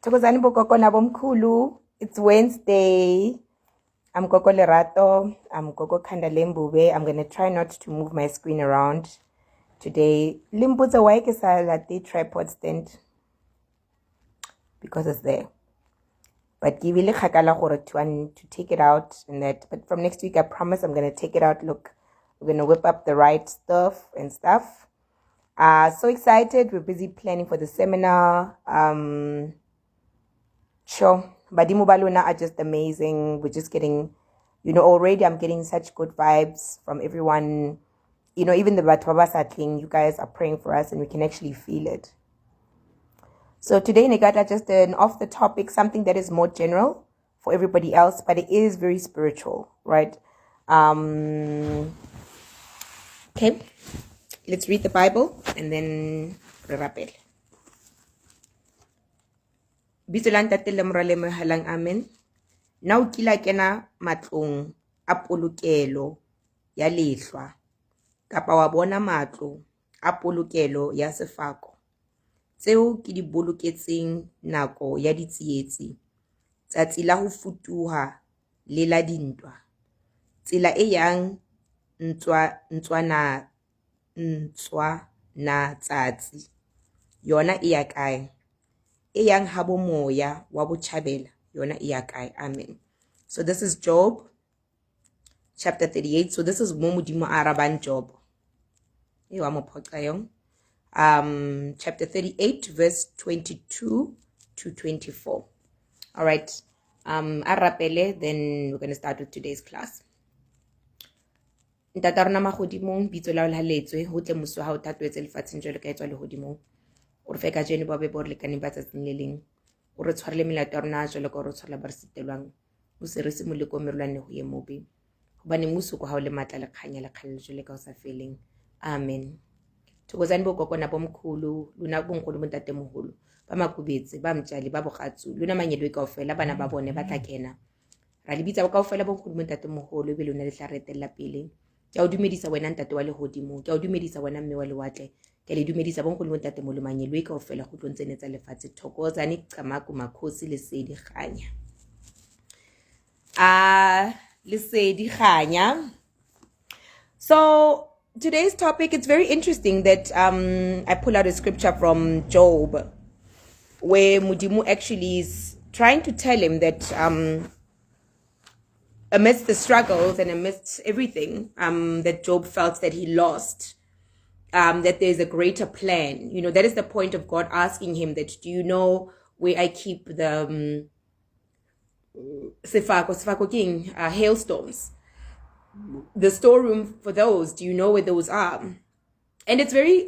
Thokozani bogogo nabomkhulu. It's Wednesday. I'm Gogo Lerato. I'm Gogo Kandalembube. I'm gonna try not to move my screen around today. Limbuza why ke sa late tripod stand because it's there. But give it to take it out and that. But from next week, I promise I'm gonna take it out. Look, we're gonna whip up the right stuff and stuff. So excited. We're busy planning for the seminar. Sure. Badimo Baluna are just amazing. We're just getting, already I'm getting such good vibes from everyone. Even the Batwaba Satling, you guys are praying for us and we can actually feel it. So today, Negata, just an off the topic, something that is more general for everybody else, but it is very spiritual, right? Okay. Let's read the Bible and then rappel. Bisulan tatelem ralem halang amen. Now kila kena matlong a polokelo ya lehlwa kapa wa bona matlo a polokelo ya sefako tseo ke di boloketseng nako ya ditsietsi tsatsi la ho futuha le la dintwa tsela e yang ntswana tsatsi yona e ya kae e yang habo moya wa botjhabela yona e ya kae. Amen. So this is Job chapter 38. So this is mo modimo arabang Job e wa mo phoqa yong. Chapter 38 verse 22 to 24. All right. Arapele, then we're going to start with today's class. Ntata rona magodimong bitso la o haletswe ho tle moso ha o tatwetse lefatsheng jwalo ka etswa le hodimong o re feka jene ba be bo re lekane ba tsatsing le leng o re tshwarele melato ya rona jwalo ka o re tshwarela ba re sitelwang o se re se moleko merulane ho ye mobe hobane muso ko ha o le matla le khanya le khalle jwalo ka o sa feleng. Amen. Thokozani bogogo nabomkhulu luna bonkgono bontate moholo ba makubetse ba mtjali ba bogatsu luna manyedwe kaofela bana ba bone ba tla kena ra le bitsa kaofela bonkgono bontate moholo be lona le tla retella pele ke a o dumedisa wena ntate wa lehodimo ke a o dumedisa wena mme wa lewatle ke le dumedisa bonkgono bontate moholo manyedwe kaofela go tlontsenetsa lefatshe thokozani qamaku makhosi le sedi khanya le sedi khanya. So today's topic, it's very interesting that I pull out a scripture from Job where Mudimu actually is trying to tell him that amidst the struggles and amidst everything that Job felt that he lost, that there's a greater plan. That is the point of God asking him that, do you know where I keep the Sefako King hailstones? The storeroom for those, do you know where those are? And it's very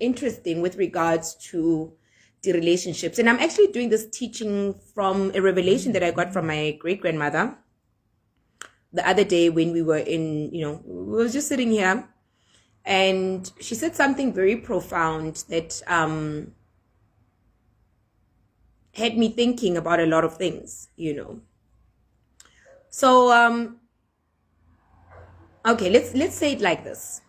interesting with regards to the relationships. And I'm actually doing this teaching from a revelation that I got from my great-grandmother the other day when we were in, we were just sitting here and she said something very profound that had me thinking about a lot of things, So, okay, let's say it like this.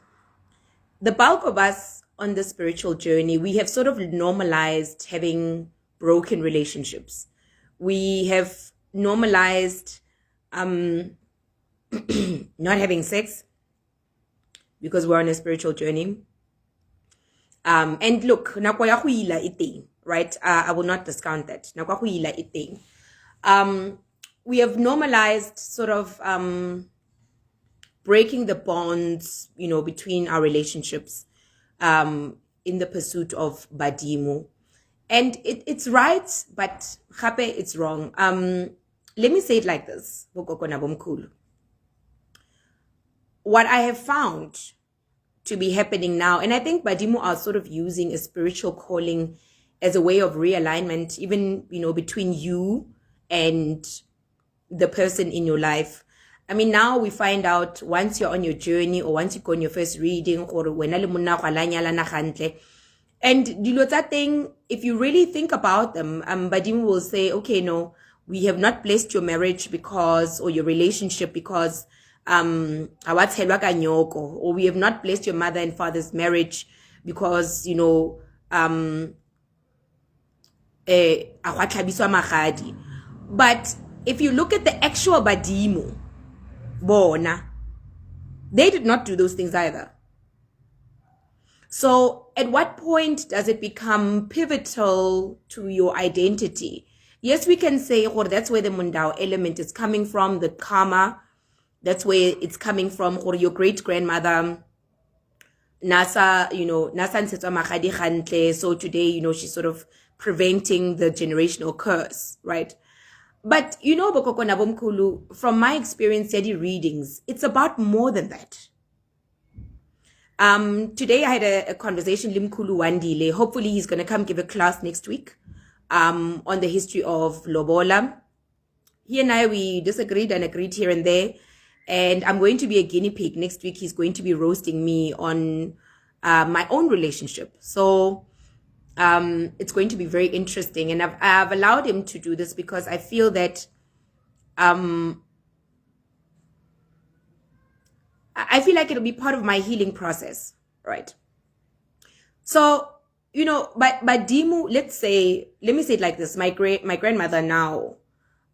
The bulk of us on the spiritual journey, we have sort of normalized having broken relationships. We have normalized not having sex because we're on a spiritual journey. And look, nakwa ya go ila e teng, right? I will not discount that. Nakwa go ila e teng. We have normalized sort of breaking the bonds, between our relationships in the pursuit of Badimo. And it's right, but Khape, it's wrong. Let me say it like this. What I have found to be happening now, and I think Badimo are sort of using a spiritual calling as a way of realignment, even, between you and the person in your life. I mean, now we find out once you're on your journey or once you go on your first reading or when and dilo tsa teng, if you really think about them, Badimo will say, okay, no, we have not blessed your marriage because, or your relationship because or we have not blessed your mother and father's marriage because, But if you look at the actual badimo, bona, they did not do those things either. So at what point does it become pivotal to your identity? Yes, we can say, or that's where the mundao element is coming from, the karma. That's where it's coming from, or your great grandmother, Nasa, so today, she's sort of preventing the generational curse, right? But Bokoko Nabomkulu, from my experience, study readings, it's about more than that. Today I had a conversation, Limkulu Wandile. Hopefully he's going to come give a class next week on the history of Lobola. He and I, we disagreed and agreed here and there. And I'm going to be a guinea pig. Next week he's going to be roasting me on my own relationship. So it's going to be very interesting. And I've allowed him to do this because I feel that I feel like it'll be part of my healing process, right? So, but Dimu, let me say it like this. My grandmother now,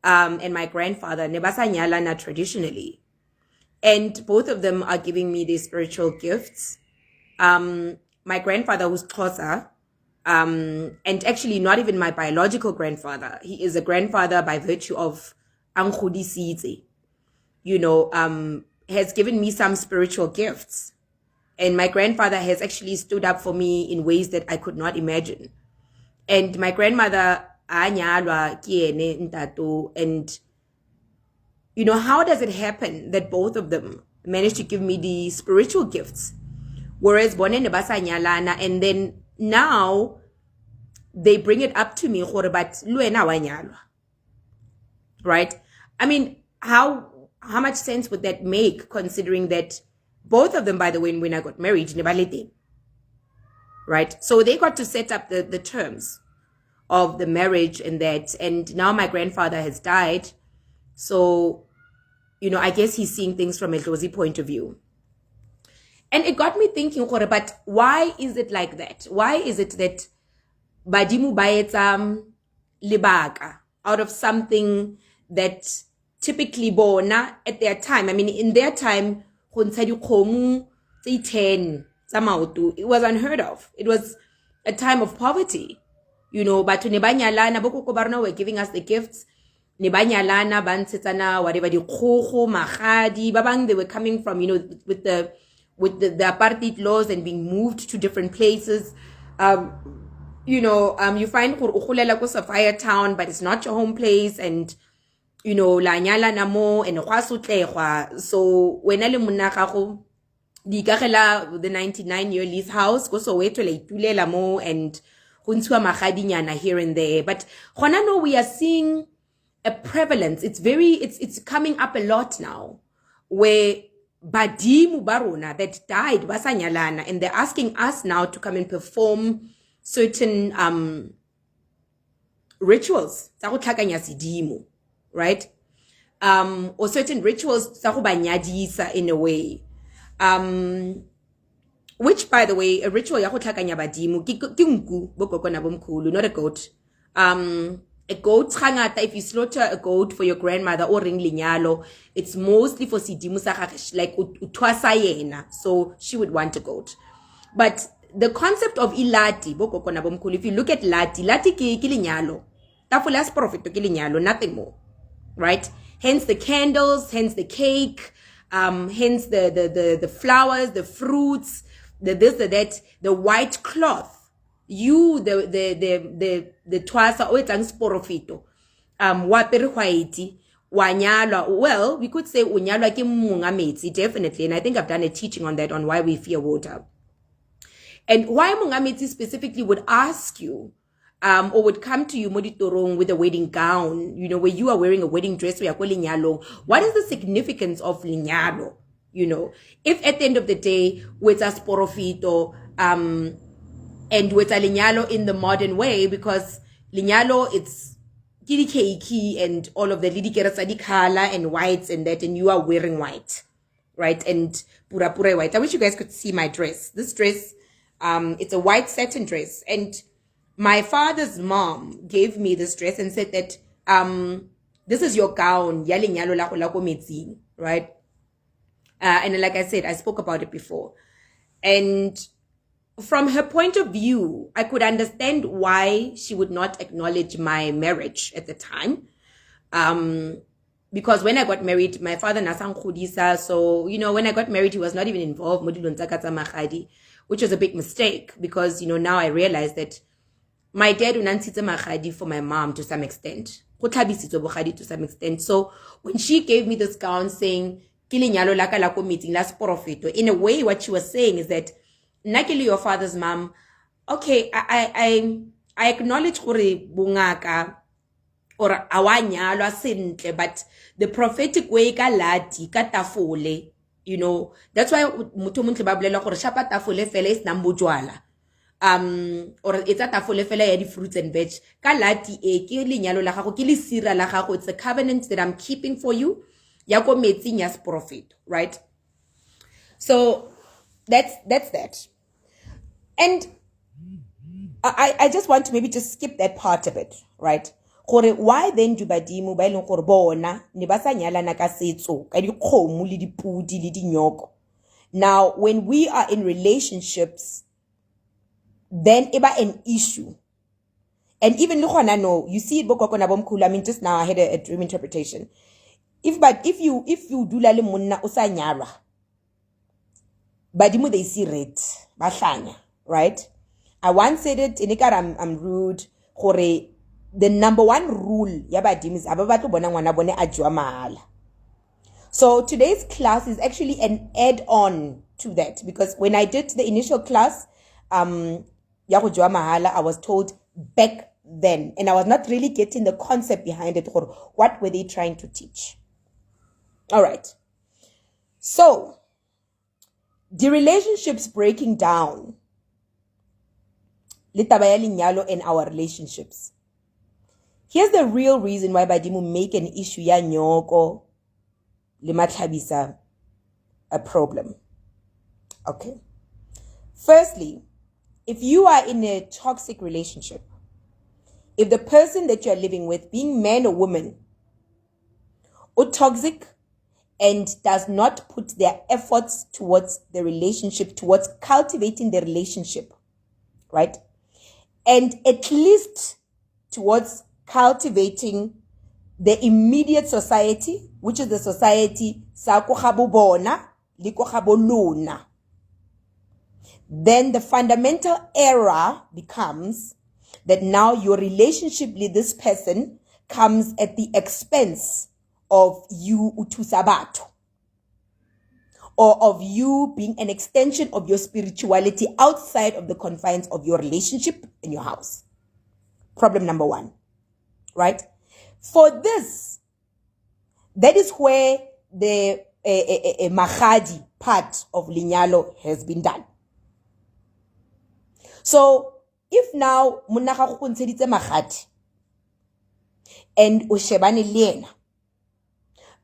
and my grandfather, Nebasa Nyalana traditionally. And both of them are giving me these spiritual gifts. My grandfather who's Xhosa, and actually not even my biological grandfather. He is a grandfather by virtue of Angkhudi Sidze, has given me some spiritual gifts. And my grandfather has actually stood up for me in ways that I could not imagine. And my grandmother, anyalwa kiene ntato, and how does it happen that both of them managed to give me the spiritual gifts? Whereas Bone Nebasa nyalana, and then now they bring it up to me, but luena wanyalwa. Right? I mean, how much sense would that make, considering that both of them, by the way, when I got married, nebalete, right? So they got to set up the terms of the marriage and that, and now my grandfather has died. So, I guess he's seeing things from a Dlozi point of view. And it got me thinking, but why is it like that? Why is it that Badimu Bayeta libaka out of something that typically bona at their time? I mean, in their time, it was unheard of. It was a time of poverty, but nebanyalana bokoko barna were giving us the gifts. Nebanyalana bansetana whatever the khogo magadi babang, they were coming from with the apartheid laws and being moved to different places. You find ugulela ko Sapphire Town, but it's not your home place, and la nyala namo and gwa sotlegwa. So wena le monna gago di ikagela the 99-year lease house go Soweto la itulela mo, and go ntshiwa magadinyana here and there. But gona no, we are seeing a prevalence. It's coming up a lot now, where Badimu Barona that died basanyalana, and they're asking us now to come and perform certain rituals, right? Or certain rituals in a way. Which, by the way, a ritual not a goat. A goat, if you slaughter a goat for your grandmother or ring linyalo, it's mostly for sidimu like utwasayena, so she would want a goat. But the concept of ilati, if you look at lati ki linyalo, tafulas profit to linyalo, nothing more, right? Hence the candles, hence the cake, hence the flowers, the fruits, the this, the that, the white cloth. The twasa o etang sporofito wa pere white wanyalwa. Well, we could say unyalwa ke mungametsi, definitely, and I think I've done a teaching on that, on why we fear water and why mungametsi specifically would ask you or would come to you moditorong with a wedding gown, where you are wearing a wedding dress, where you're linyalo. What is the significance of linyalo? If at the end of the day with a sporofito and with a linyalo in the modern way, because linyalo, it's kiri keiki and all of the lidikera color and whites and that, and you are wearing white, right? And pura white. I wish you guys could see my dress. This dress, it's a white satin dress, and my father's mom gave me this dress and said that this is your gown, ya lenyalo la go la ko metsing, right? And like I said, I spoke about it before. And from her point of view, I could understand why she would not acknowledge my marriage at the time. Because when I got married, my father nasang khudisa, so when I got married, he was not even involved, which was a big mistake because now I realize that my dad unantitse magadi for my mom to some extent. To some extent. So when she gave me this gown saying, in a way, what she was saying is that Nakili, your father's mom, okay, I acknowledge gore bungaka or awanyalwa sentle, but the prophetic way ka lati ka tafole, that's why motho montle ba bolela gore shapa tafole fela is nambojwala. Or it's a tafole fela ya di fruits and veg ka lati ke lenyalo la gago ke le sira la gago. It's a covenant that I'm keeping for you ya ko metsing ya prophet, right? So that's that. And I just want to maybe just skip that part a bit, right? Why then do badimo ba ileng gore bona ne ba sa nyalana ka setso ka dikgomo le dipudi le dinyoko? Now when we are in relationships, then eba an issue. And even no, you see it I mean, just now I had a dream interpretation. If you do lale monna o sa nyalwa, badimo they see red bahlanya, right? I once said it in I'm rude gore the number one rule ya badimo is ababatlo bona ngwana bone a jwa mahala. So today's class is actually an add-on to that, because when I did the initial class ya go jwa mahala, I was told back then, and I was not really getting the concept behind it. What were they trying to teach? All right. So the relationships breaking down, litaba ya lenyalo in our relationships. Here's the real reason why badimo make an issue ya nyoko le matlhabisa a problem. Okay. Firstly, if you are in a toxic relationship, if the person that you're living with, being man or woman, or toxic and does not put their efforts towards the relationship, towards cultivating the relationship, right? And at least towards cultivating the immediate society, which is the society sa ko gabo bona le ko gabo lona, then the fundamental error becomes that now your relationship with this person comes at the expense of you utusabato, or of you being an extension of your spirituality outside of the confines of your relationship in your house. Problem number one, right? For this, that is where the magadi part of linyalo has been done. So if now monna ga go ntsheditse magadi and o shebane le yena,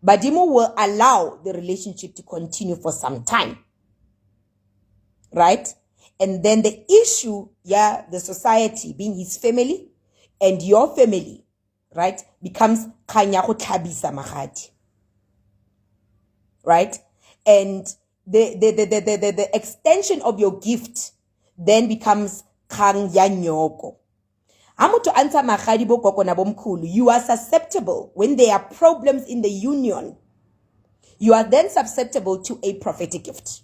badimo will allow the relationship to continue for some time, right? And then the issue, the society being his family and your family, right, becomes kanya go tlhabisa magadi, right? And the extension of your gift then becomes kang ya nyoko. Amuto answer magadi bo koko na bomkhulu, you are susceptible when there are problems in the union. You are then susceptible to a prophetic gift.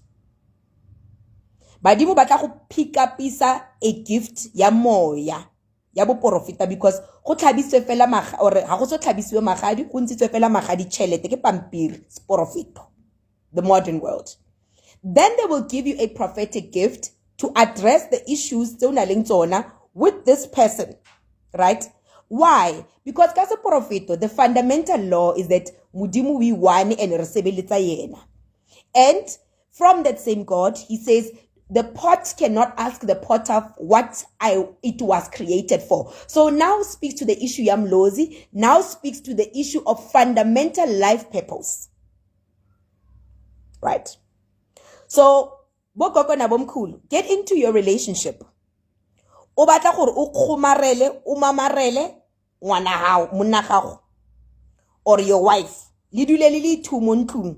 Badimo batla go pick up a gift ya moya ya bo profita, because go tlhabiswe fela or ha go so tlhabiswe magadi go ntshitswe fela magadi chelete ke pampiri profito, the modern world. Then they will give you a prophetic gift to address the issues with this person, right? Why? Because kase profito, the fundamental law is that mudimu wi one and resebelitsa yena. And from that same God, he says the pot cannot ask the potter what it was created for. So now speaks to the issue yamlozi, now speaks to the issue of fundamental life purpose. Right? So, get into your relationship. o batla gore o kgomarele o mamarele ngwana hao monna gago or your wife le dule le le two mo ntlung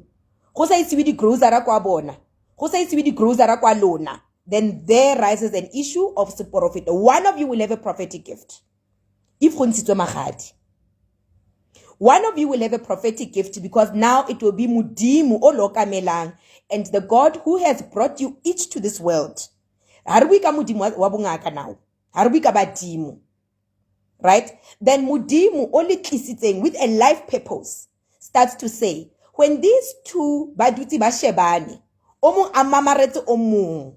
go sa itse di grocery kwa bona go sa itse di grocery kwa lona, then there rises an issue of profit. One of you will have a prophetic gift if go ntshitswe magadi. One of you will have a prophetic gift because now it will be Mudimu o lokamelang, and the God who has brought you each to this world. Harwi ka Mudimu wa bongaka now. Harwi ka badimo. Right? Then Mudimu o le tlisitseng with a life purpose starts to say, when these two baduti ba shebane, o mong a mamaretse o mong,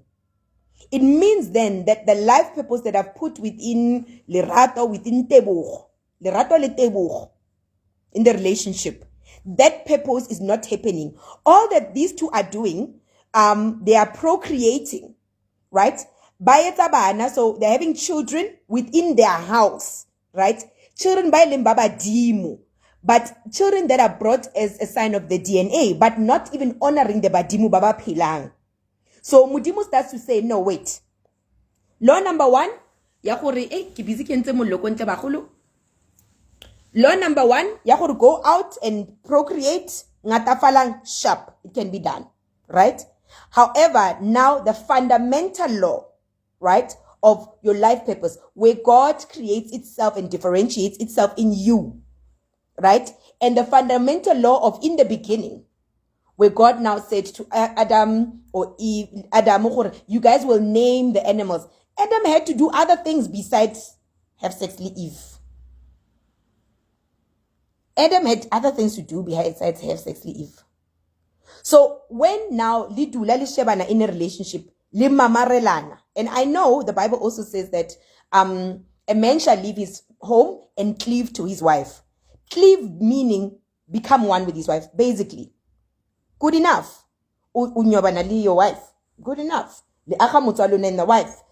it means then that the life purpose that I've put within lerato, within tebogo, lerato le tebogo, in the relationship, that purpose is not happening. All that these two are doing, they are procreating, right? So they're having children within their house, right? Children by limbaba dimu, but children that are brought as a sign of the DNA, but not even honoring the badimu baba pilang. So Mudimu starts to say, no, wait. Law number one, ya gore ke busy ke ntse mollo ko ntle bagolo. Law number one, ya gore go out and procreate, ngatafalang sharp, it can be done, right? However, now the fundamental law, right, of your life purpose, where God creates itself and differentiates itself in you, right? And the fundamental law of in the beginning, where God now said to Adam or Eve, you guys will name the animals. Adam had to do other things besides have sex with Eve. Adam had other things to do besides have sex with Eve. So when now lidula li shebana in a relationship, li mamarelana, and I know the Bible also says that a man shall leave his home and cleave to his wife. Cleave meaning become one with his wife, basically. Good enough. Unyobana li your wife. Good enough. The akamutsalo and the wife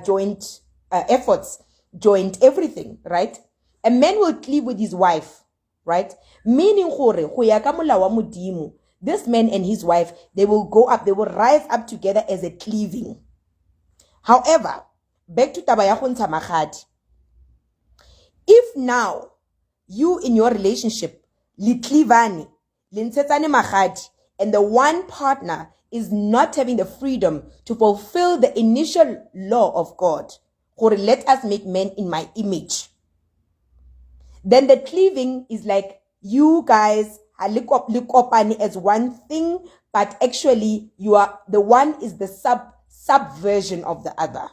joint efforts, joint everything, right? A man will cleave with his wife, right? Meaning this man and his wife, they will go up, they will rise up together as a cleaving. However, back to Tabayakun Tamahad. If now you in your relationship, li cleavani, linsetane mahadi, and the one partner is not having the freedom to fulfill the initial law of God, or let us make men in my image, then the cleaving is like you guys are likopani as one thing, but actually you are the one is the subversion of the other.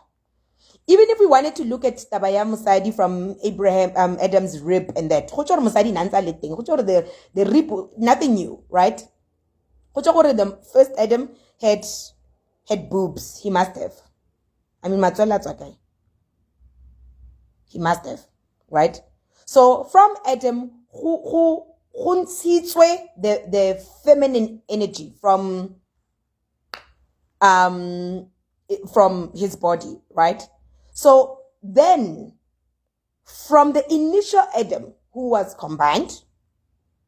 Even if we wanted to look at Tabaya Musadi from Adam's rib and that, the rib, nothing new, right? The first Adam had boobs. He must have. I mean, okay. He must have, right? So from Adam, who the feminine energy from his body, right? So then, from the initial Adam, who was combined,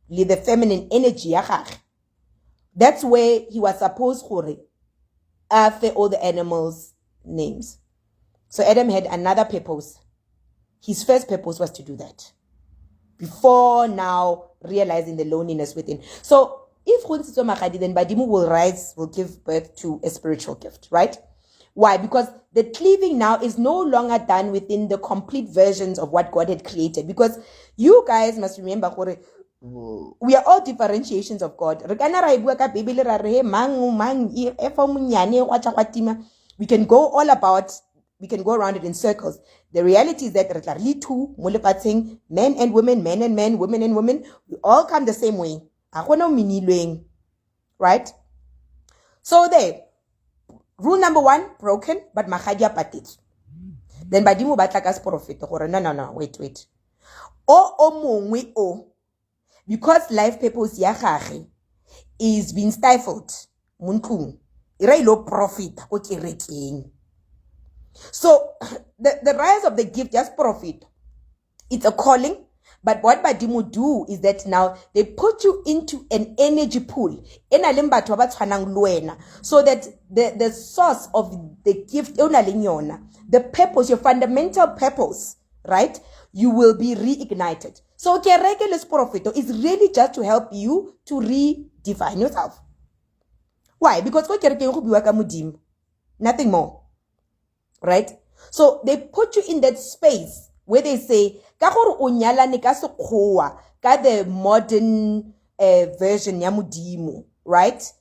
with the feminine energy, that's where he was supposed to after all the animals' names. So Adam had another purpose. His first purpose was to do that, before now realizing the loneliness within. So if then Badimu will rise, will give birth to a spiritual gift, right? Why? Because the cleaving now is no longer done within the complete versions of what God had created. Because you guys must remember, we are all differentiations of God. We can go all about, we can go around it in circles. The reality is that men and women, men and men, women and women, we all come the same way. Right? So there. Rule number one, broken, but mahadia patit. Then Badimu Batlakas prophet. No, wait. Because life purpose yahahi is being stifled. Munkung. Irailo profit. So the rise of the gift, just profit. It's a calling, But what Badimu do is that now they put you into an energy pool. So that the source of the gift, the purpose, your fundamental purpose, right? You will be reignited. So Kerekeles Profito is really just to help you to redefine yourself. Why? Because nothing more. Right? So they put you in that space where they say, ka the modern version ya Modimo, right?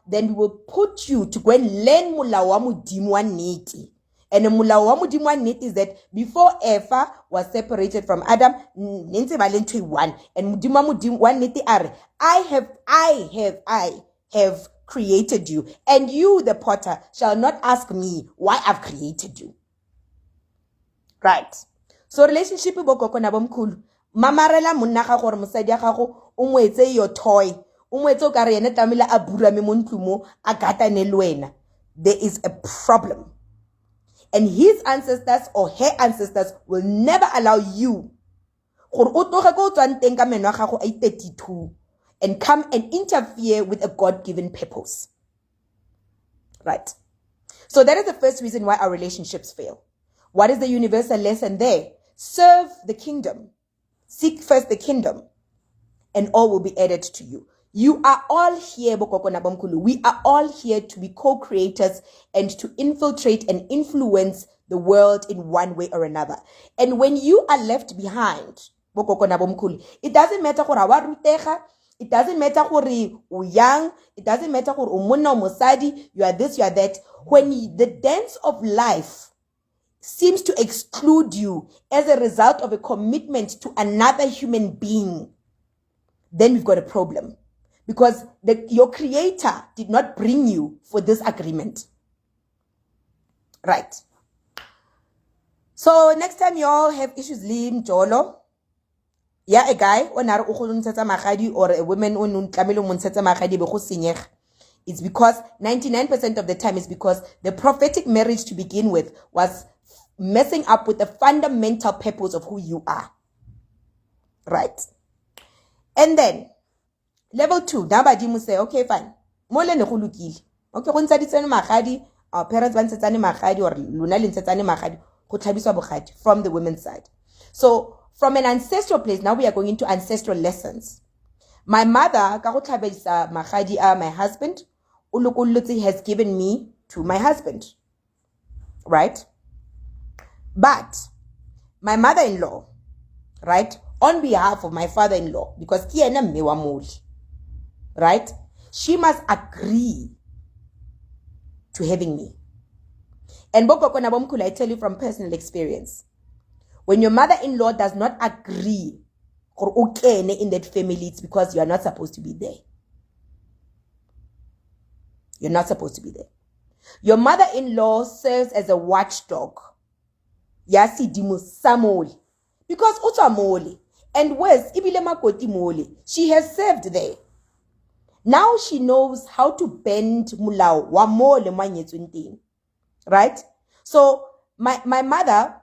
Then we will put you to go and learn mula wa Modimo wa nnete. And the mula wa Modimo wa nnete is that before Eva was separated from Adam, one, and Modimo wa nnete are, I have created you, and you, the potter, shall not ask me why I've created you. Right? So relationship bokoko na bomkhulu mamarela monna ga gore mosadi ya gago o moetse your toy o moetse o ka re ene tamela a burame mo ntlumo a gatane le wena. There is a problem, and his ancestors or her ancestors will never allow you gore o tloge go tswang teng ka menwa gago a 32 and come and interfere with a God-given purpose. Right? So that is the first reason why our relationships fail. What is the universal lesson there? Serve the kingdom. Seek first the kingdom, and all will be added to you. You are all here, we are all here to be co-creators and to infiltrate and influence the world in one way or another. And when you are left behind, it doesn't matter it doesn't matter who you young, it doesn't matter who mosadi, you are this, you are that. When the dance of life seems to exclude you as a result of a commitment to another human being, then we've got a problem. Because your creator did not bring you for this agreement. Right. So next time you all have issues, Lim Jolo. Yeah, a guy or a woman it's because 99% of the time it's because the prophetic marriage to begin with was messing up with the fundamental purpose of who you are. Right. And then level 2, Dabadimu say, okay, fine. Mole ne go lokile. Okay, go ntsa ditsene magadi, our parents ba ntsetsane magadi or lona le ntsetsane magadi, go tlhabiswa bogadi from the women's side. So from an ancestral place, now we are going into ancestral lessons. My mother, ka go tlhabisa magadi a my husband, ulukulutsi has given me to my husband. Right? But my mother-in-law, right, on behalf of my father-in-law, because kiena mewa moli, right, she must agree to having me. And bokoko na bomkhulu, I tell you from personal experience, when your mother-in-law does not agree in that family, it's because you are not supposed to be there. You're not supposed to be there. Your mother-in-law serves as a watchdog. Yasi dimu samoli. Because uta moli. And where's ibile makoti moli? She has served there. Now she knows how to bend mulao wa mole manyetsunting. Right? So my mother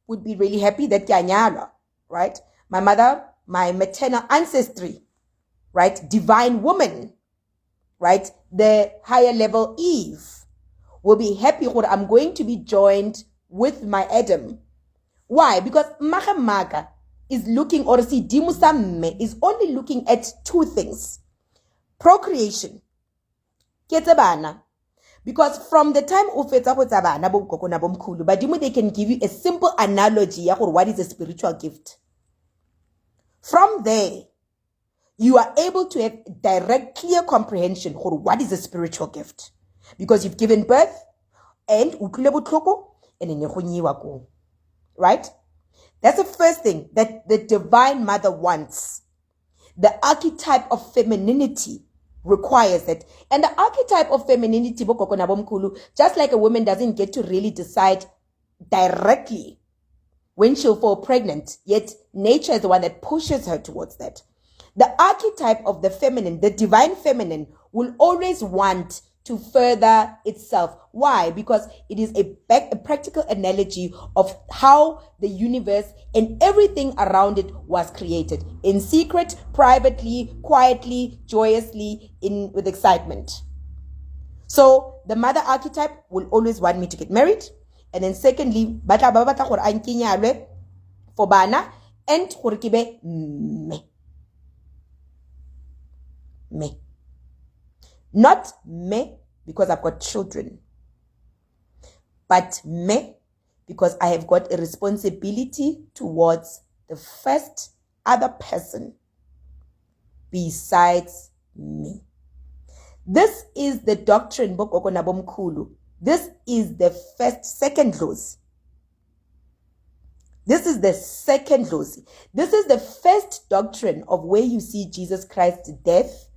would be really happy that Kyanyala, right? My mother, my maternal ancestry, right? Divine woman, right? The higher level Eve will be happy when I'm going to be joined with my Adam. Why? Because Mahamaka is looking, or see Dimusamme is only looking at two things. Procreation. Ketabana. Because from the time they can give you a simple analogy of what is a spiritual gift. From there, you are able to have direct, clear comprehension of what is a spiritual gift. Because you've given birth and right? That's the first thing that the divine mother wants. The archetype of femininity requires it. And the archetype of femininity, just like a woman doesn't get to really decide directly when she'll fall pregnant, yet nature is the one that pushes her towards that. The archetype of the feminine, the divine feminine, will always want to further itself. Why? Because it is a practical analogy of how the universe and everything around it was created. In secret, privately, quietly, joyously, with excitement. So the mother archetype will always want me to get married. And then secondly, batla ba batla gore a nkinyalwe for bana and gore ke be me. Me. Not me because I've got children, but me because I have got a responsibility towards the first other person besides me. This is the doctrine, this is the second clause. This is the second clause. This is the first doctrine of where you see Jesus Christ's death,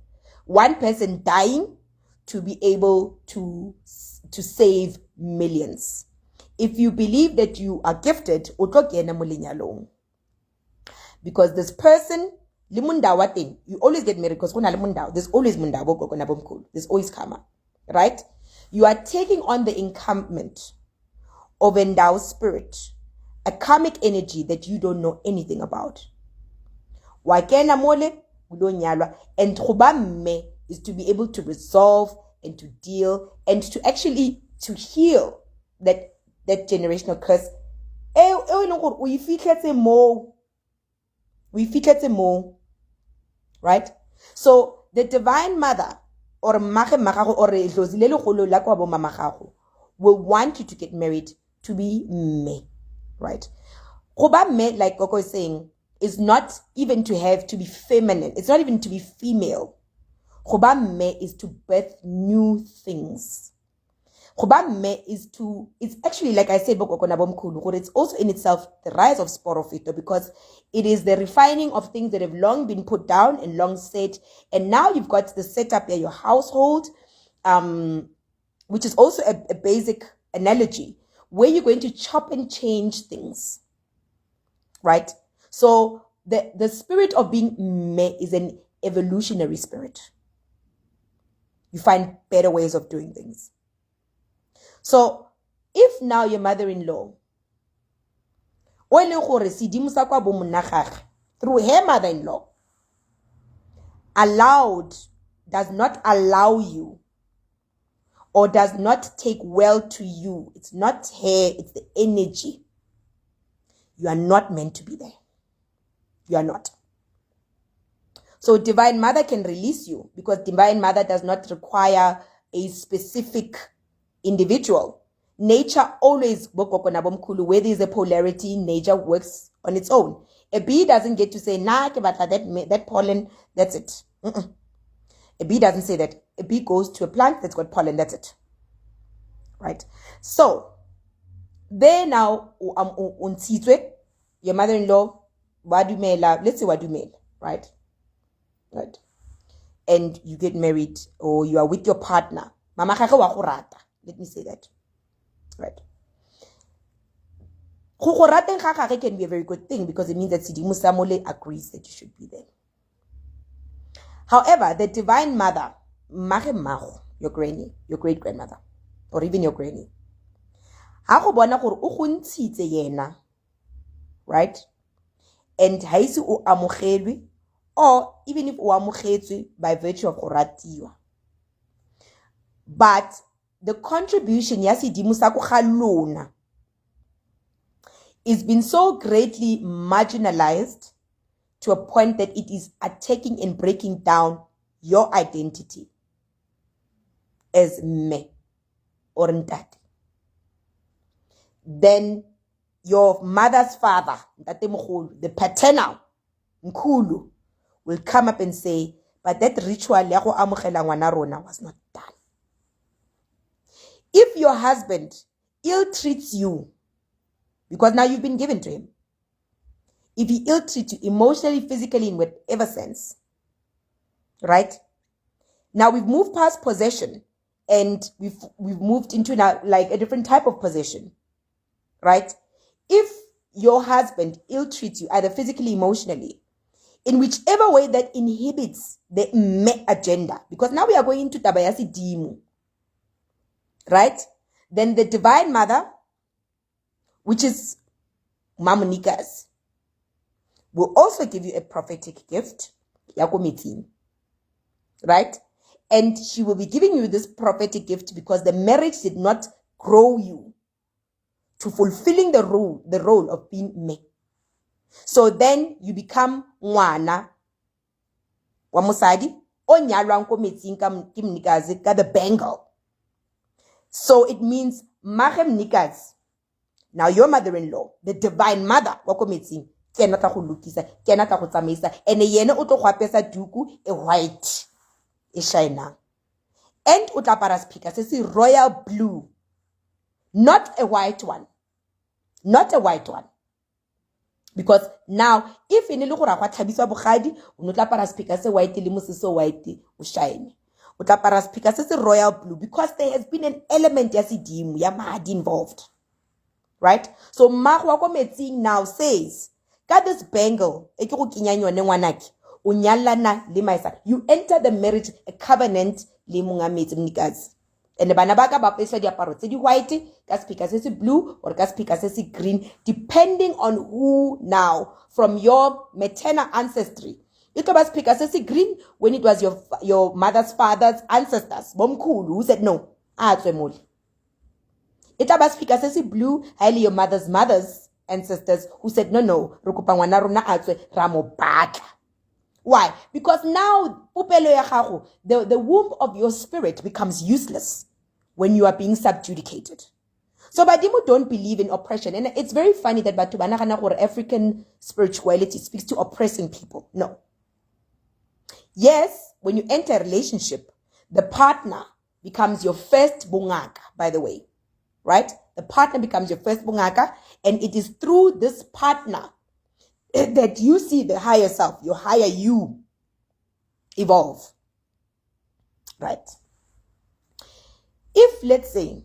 one person dying to be able to save millions. If you believe that you are gifted, because this person, you always get married because there's always there's always karma, right? You are taking on the encampment of endowed spirit, a karmic energy that you don't know anything about. Wakena mole, and me is to be able to resolve and to deal and to actually to heal that generational curse. We fit more. Right? So the divine mother or will want you to get married to be me. Right? Me, like Coco is saying, is not even to have to be feminine. It's not even to be female. Me is to birth new things. Me is it's actually, like I said, it's also in itself the rise of Sporofito, because it is the refining of things that have long been put down and long set. And now you've got the setup there, your household, which is also a basic analogy where you're going to chop and change things. Right? So the spirit of being me is an evolutionary spirit. You find better ways of doing things. So if now your mother-in-law, through her mother-in-law, does not allow you or does not take well to you, it's not her, it's the energy. You are not meant to be there. You are not. So Divine Mother can release you because Divine Mother does not require a specific individual. Nature always, where there is a polarity, nature works on its own. A bee doesn't get to say, nah, that pollen, that's it. A bee doesn't say that. A bee goes to a plant that's got pollen, that's it. Right? So, there now, your mother-in-law, let's say Wadumela, right? Right? And you get married or you are with your partner. Mama let me say that. Right? Can be a very good thing because it means that Sidimu Samole agrees that you should be there. However, the Divine Mother, your granny, your great-grandmother, or even your granny, right? And haisi o amogelwe, or even if o amogetswe by virtue of oratiwa. But the contribution ya Sedimo sa go ga lona is been so greatly marginalized to a point that it is attacking and breaking down your identity as me or ntate. Then your mother's father, the paternal, Nkulu, will come up and say, but that ritual was not done. If your husband ill-treats you, because now you've been given to him, if he ill-treats you emotionally, physically, in whatever sense, right? Now we've moved past possession and we've moved into now like a different type of possession, right? If your husband ill-treats you either physically, emotionally, in whichever way that inhibits the me agenda, because now we are going into Tabayasi Dimu, right? Then the divine mother, which is Mamunikas, will also give you a prophetic gift, right? And she will be giving you this prophetic gift because the marriage did not grow you to fulfilling the role of being me. So then you become ngwana wa mosadi o nyalwang ko metsing ka mnikazi ka the bangle. So it means Mahe Mnikazi, now your mother-in-law, the divine mother wa ko metsing, ke ena tla go lukisa, ke ena tla go tsamaisa, ene yene o tlo go apesa duku e white e shinang. And o tla apara speaker se se royal blue, not a white one. Not a white one. Because now, if in le gore gwa tlhabiswa bogadi, o no tla apara speaker se white le mosese white o shine. O tla apara speaker se se royal blue because there has been an element ya sedimo ya madi involved. Right? So Mmago wa ko metsing now says, ka this bangle e ke go kenyang yone ngwanake, o nyalana le maisa. You enter the marriage a covenant le monga metsi mnikazi. And bana ba ka ba pesa diaparo tse di white, ka speaker se se blue or ka speaker se se green, depending on who now from your maternal ancestry. It was speaker se se green when it was your mother's father's ancestors, bomkhulu, who said no, atswe moli. It was speaker se se blue, highly your mother's ancestors who said no, re kopa ngwana rona atswe ra mo batla. Why? Because now the womb of your spirit becomes useless when you are being subjudicated. So Badimu don't believe in oppression. And it's very funny that African spirituality speaks to oppressing people. No. Yes, when you enter a relationship, the partner becomes your first bungaka, by the way. Right? The partner becomes your first bungaka, and it is through this partner that you see the higher self, your higher you evolve. Right? If, let's say,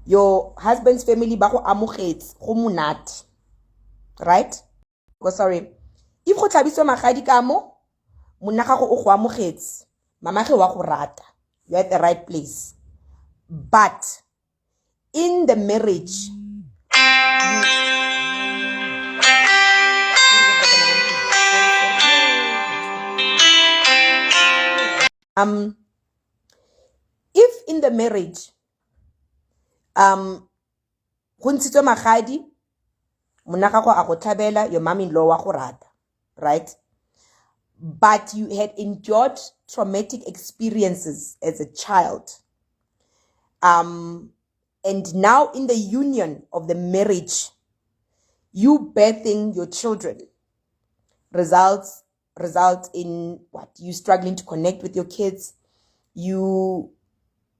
your husband's family ba go amogetse go monate, right? Oh, sorry. If go tlabiso magadi ka mo monna gago o go amogetse, mamage wa go rata, you're at the right place. But in the marriage, if in the marriage go ntshitswe magadi, monna gago a go thabela, your mom-in-law wa go rata, right? But you had endured traumatic experiences as a child. And now in the union of the marriage, you birthing your children results in what? You struggling to connect with your kids, you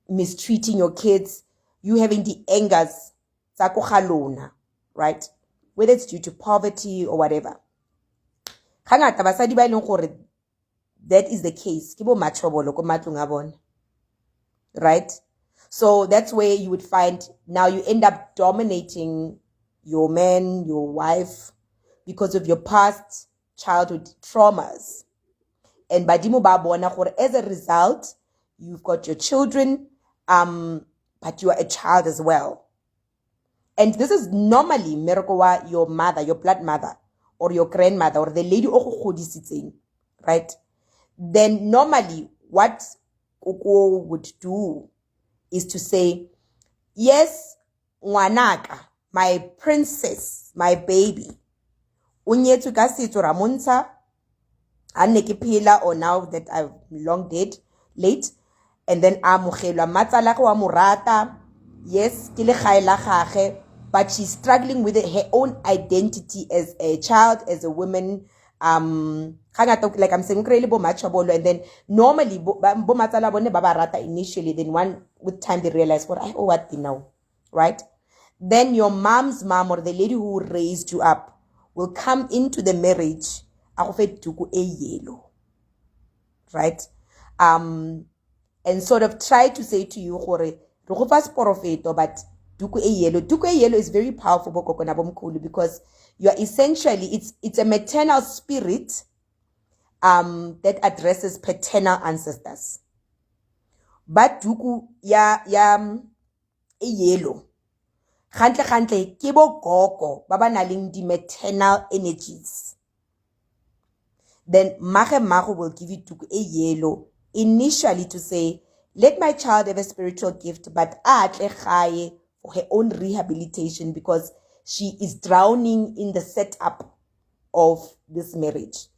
mistreating your kids, you having the angers, right? Whether it's due to poverty or whatever. That is the case. Right? So that's where you would find now you end up dominating your man, your wife, because of your past childhood traumas. And badimo ba bona gore as a result, you've got your children, but you are a child as well. And this is normally merokowa your mother, your blood mother, or your grandmother, or the lady o go godisitseng, right? Then normally what Koko would do is to say, yes, ngwanaka, my princess, my baby, unyetsu ka setso ra montsha anne ke phela, or now that I've long dead, late, and then amogelwa matsala go wa morata, yes, ke le gae la gage, but she's struggling with her own identity as a child, as a woman. Like I'm saying, and then normally bo matsala bone ba ba rata initially, then with time they realize what they know, right? Then your mom's mom, or the lady who raised you up, will come into the marriage yellow, right? And sort of try to say to you, but Duku e yellow is very powerful because you are essentially, it's a maternal spirit that addresses paternal ancestors. ba tuku ya yellow gantle ke bo gogo ba ba nang le di maternal energies. Then mago will give you tuku yellow initially to say, let my child have a spiritual gift, but atle gae for her own rehabilitation because she is drowning in the setup of this marriage.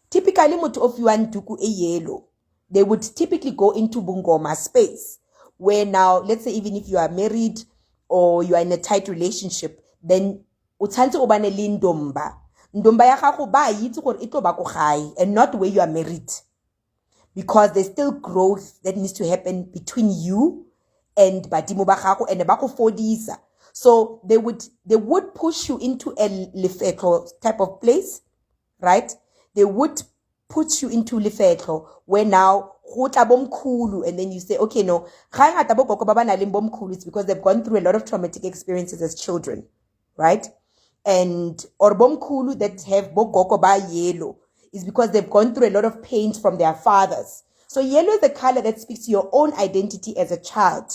Typically, motho of yuan tuku yellow, they would typically go into bungoma space, where now, let's say even if you are married or you are in a tight relationship, then utshantse o bane le ndomba. Ndomba ya gago ba itse gore e tlo ba ko gae and not where you are married, because there's still growth that needs to happen between you and badimo ba gago and ba go fodisa. So they would push you into a lefetlo type of place, right? They would put you into lefetlo where now go tla bomkhulu, and then you say, okay, no, ga ngata bo gogo ba ba na le bomkhulu, it's because they've gone through a lot of traumatic experiences as children, right? And or bomkhulu that have bo gogo ba yellow is because they've gone through a lot of pains from their fathers. So yellow is the color that speaks to your own identity as a child.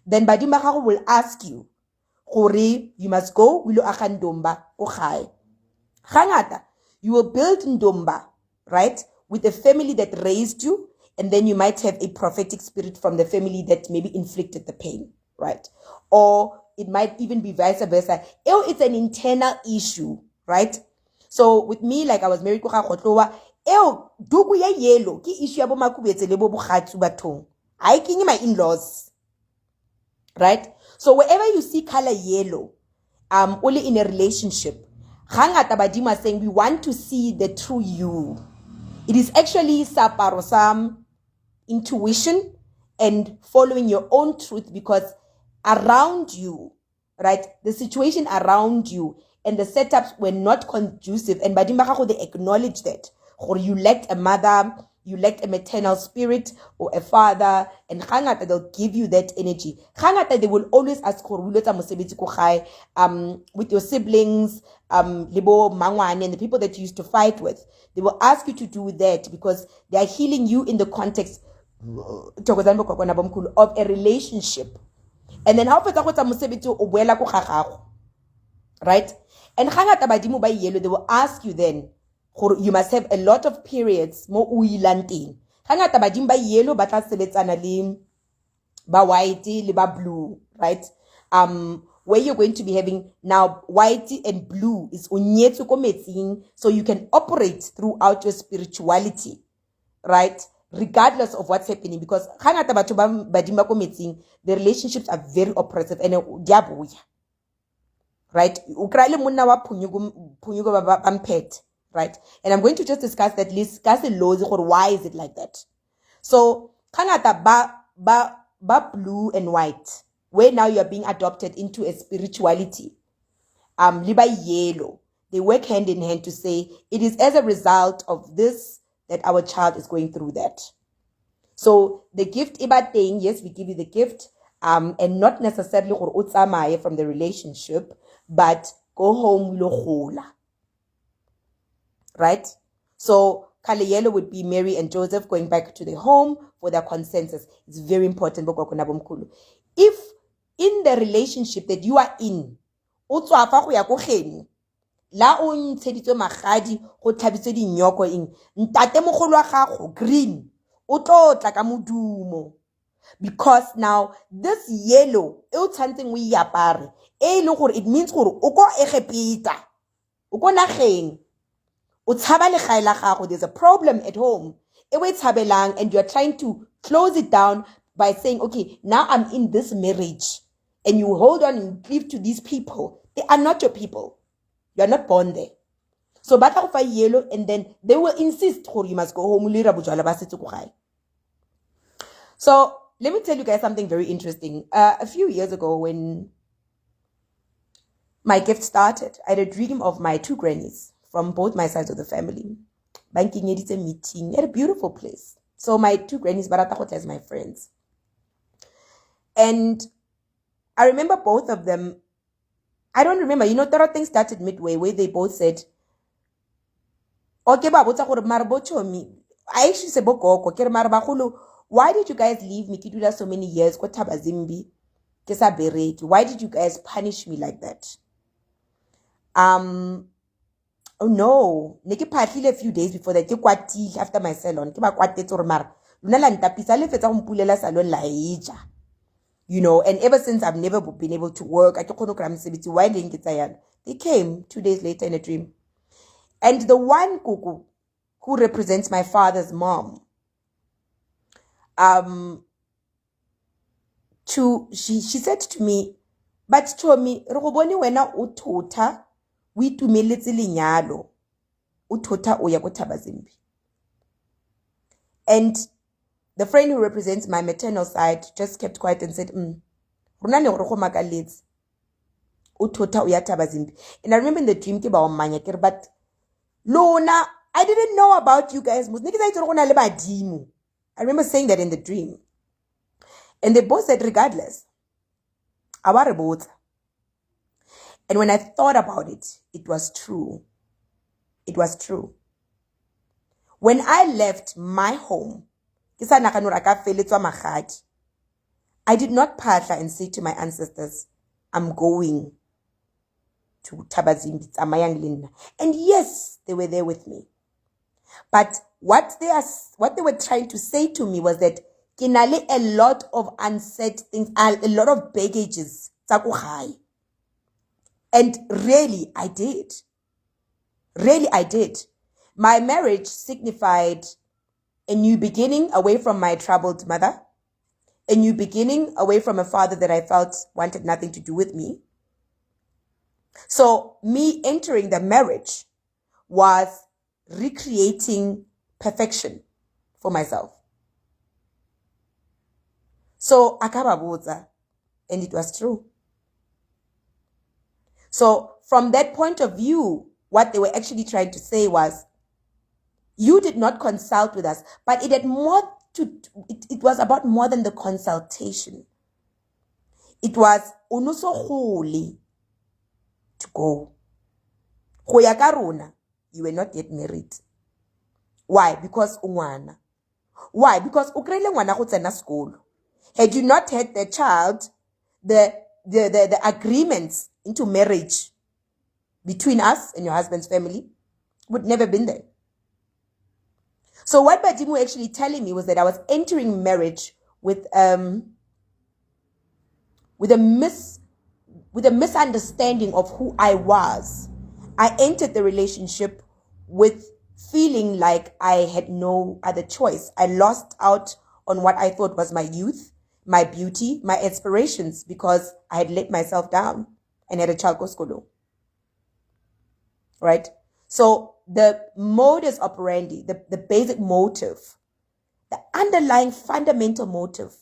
Then badimo gago will ask you, gore you must go wilo aga ndomba o gae. Gangata, you will build ndomba, right, with the family that raised you, and then you might have a prophetic spirit from the family that maybe inflicted the pain, right? Or it might even be vice versa. It's an internal issue, right? So with me, like I was married ko ga Khotloa, duku ya yellow ki issue ya bo makubetse le bo bogatsu bathong. I kenye my in-laws, right? So wherever you see color yellow, only in a relationship, hangata badima saying we want to see the true you. It is actually saparosam intuition and following your own truth, because around you, right, the situation around you and the setups were not conducive, and badima gago they acknowledge that, or you lacked a mother, you lacked a maternal spirit or a father, and hangata they'll give you that energy. Hangata they will always ask for with your siblings, libo mangwane, and the people that you used to fight with. They will ask you to do that because they are healing you in the context of a relationship. And then how right? And hangata badimo ba yellow, they will ask you then, you must have a lot of periods mo uilanting. Hangata badimo ba yellow ba tla sebetsana le ba white le ba blue, right? Where you're going to be having now white and blue is onyetsu ko metsing, so you can operate throughout your spirituality, right? Regardless of what's happening, because hangata batho ba badimo ko metsing, the relationships are very oppressive and diabuya, right? Ukraile munna wa phunyugo ba bampet, right? And I'm going to just discuss the laws, or why is it like that. So hangata ba blue and white, where now you are being adopted into a spirituality, liba yellow, they work hand in hand to say it is as a result of this that our child is going through that. So the gift iba thing, yes, we give you the gift, and not necessarily from the relationship, but go home lo gola, right? So color yellow would be Mary and Joseph going back to their home for their consensus. It's very important. If in the relationship that you are in, la o ntsheditswe magadi go tlhabitswe dinyoko eng, ntate mogolo wa gago green o tlo tla ka modumo, because now this yellow e o tshwantseng o iapare e leng gore it means gore o ko egepeta, o ko nageng, o tshaba legae la gago. There's a problem at home e o e tshabelang, and you're trying to close it down by saying, okay, now I'm in this marriage, and you hold on and cleave to these people. They are not your people. You are not born there. So batla go fa yellow, and then they will insist you must go home. So let me tell you guys something very interesting. A few years ago, when my gift started, I had a dream of my two grannies from both my sides of the family. Banking edits a meeting at a beautiful place. So my two grannies, Baratakota, as my friends. And I remember both of them. I don't remember, there are things started midway where they both said, okay, I actually said, why did you guys leave me? Ki dula so many years. Ko Tabazimbi. Ke sa bereki. Why did you guys punish me like that? Oh no. Ne ke phatlile a few days before that. Ke kwatile after my salon. Ke ba kwatetse hore mara. Lona la ntapisa le fetsa go mpulela salon la eja. You know, and ever since I've never been able to work. I took why didn't get tired? They came 2 days later in a dream. And the one kuku who represents my father's mom, she said to me, but Tommy, re go bone wena o thotha o itumeletse lenyalo o thotha o ya go Tabazimbi. And the friend who represents my maternal side just kept quiet and said, rona ne gore go makaletse o thotha o ya Tabazimbi. And I remember in the dream ke ba o manya ke re, but Lona, I didn't know about you guys. I remember saying that in the dream. And they both said, regardless. And when I thought about it, it was true. It was true. When I left my home, I did not pass and say to my ancestors, I'm going to Tabazimbi, Amayang. And yes, they were there with me. But what they were trying to say to me was that kinale a lot of unsaid things, a lot of baggages. And really, I did. Really, I did. My marriage signified a new beginning away from my troubled mother, a new beginning away from a father that I felt wanted nothing to do with me. So me entering the marriage was recreating perfection for myself. So akababuza, and it was true. So from that point of view, what they were actually trying to say was, you did not consult with us, but it was about more than the consultation. It was unuso holy to go. You were not yet married. Why? Because ungwana. Why? Because ukrele ngwana go tsena school. Had you not had the child, the agreements into marriage between us and your husband's family would never been there. So what Badimu was actually telling me was that I was entering marriage with a misunderstanding of who I was. I entered the relationship with feeling like I had no other choice. I lost out on what I thought was my youth, my beauty, my aspirations, because I had let myself down and had a child koskolo. Right? So the modus operandi, the basic motive, the underlying fundamental motive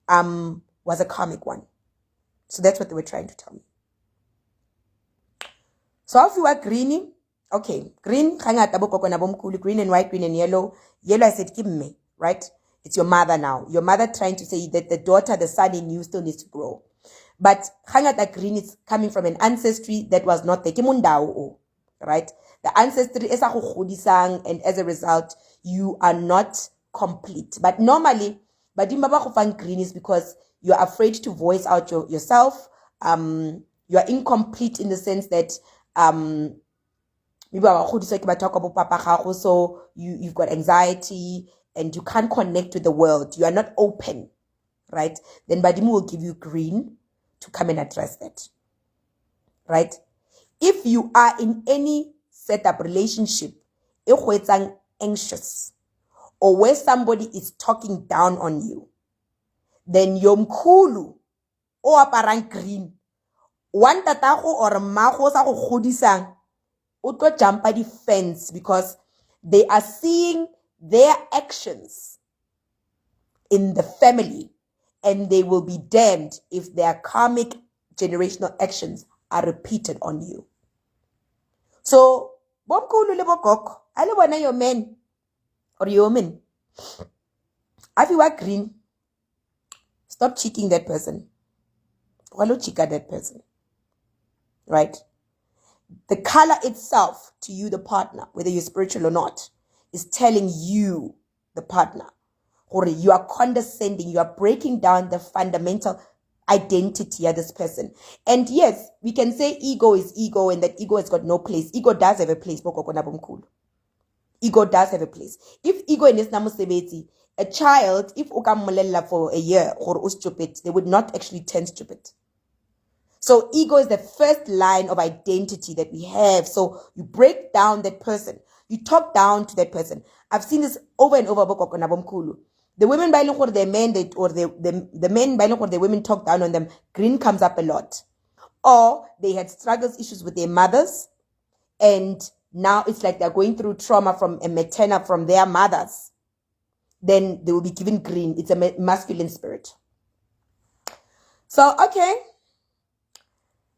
was a karmic one. So that's what they were trying to tell me. So if you are green, okay, green, green and white, green and yellow. Yellow, I said, give me, right? It's your mother now. Your mother trying to say that the daughter, the son in you still needs to grow. But green is coming from an ancestry that was not the right? The ancestry is and as a result, you are not complete. But normally, green is because you're afraid to voice out yourself. You are incomplete in the sense that so you've got anxiety and you can't connect with the world. You are not open, right? Then Badimu will give you green to come and address that, right? If you are in any setup relationship, anxious, or where somebody is talking down on you, then yomkulu o aparang green, one tatago or mago sa go godisang o tlo jumpa di fence because they are seeing their actions in the family and they will be damned if their karmic generational actions are repeated on you. So, bomkulu le bokoko, ale bona your man or your woman. If you are green, stop cheating that person. Walo chika that person. Right? The color itself to you, the partner, whether you're spiritual or not, is telling you, the partner, You are condescending. You are breaking down the fundamental identity of this person. And yes, we can say ego is ego and that ego has got no place. Ego does have a place. Ego does have a place. If ego in this a child, if ukamulella for a year or stupid, they would not actually turn stupid. So ego is the first line of identity that we have. So you break down that person. You talk down to that person. I've seen this over and over. The women by look or the men that or the men by look or the women talk down on them. Green comes up a lot. Or they had struggles, issues with their mothers, and now it's like they're going through trauma from a maternal from their mothers. Then they will be given green. It's a masculine spirit. So okay.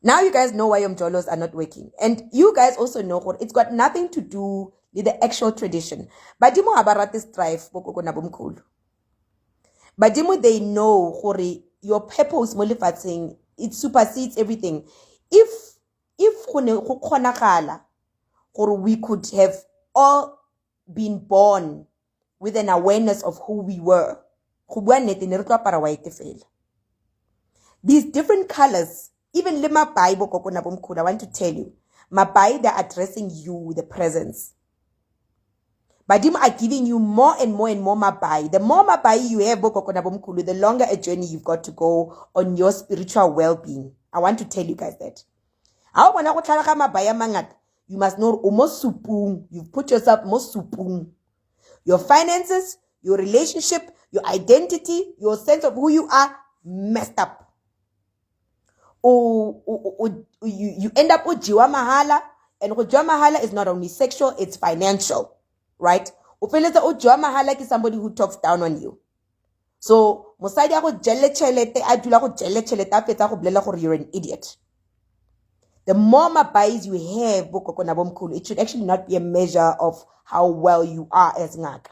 Now you guys know why your mjolos are not working. And you guys also know it's got nothing to do with the actual tradition. Badimo habarate strife bokoko na bomkhulu. Badimo, they know your purpose mo lefatsheng, it supersedes everything. If we could have all been born with an awareness of who we were. These different colors, even lima Bible, I want to tell you, Mabai, they're addressing you with the presence. Badim are giving you more and more and more Mabai. The more Mabai you have, the longer a journey you've got to go on your spiritual well-being. I want to tell you guys that. You must know almost supung. You've put yourself most supung. Your finances, your relationship, your identity, your sense of who you are messed up. You end up with jiwa mahala, and jiwa mahala is not only sexual, it's financial. Right? Ufileza ujiwa mahala is somebody who talks down on you. So, mosadi ako jelle chelete, adula ko jelle chelete, afeta ko blela gore you're an idiot. The more mabais you have, it should actually not be a measure of how well you are as ngaka.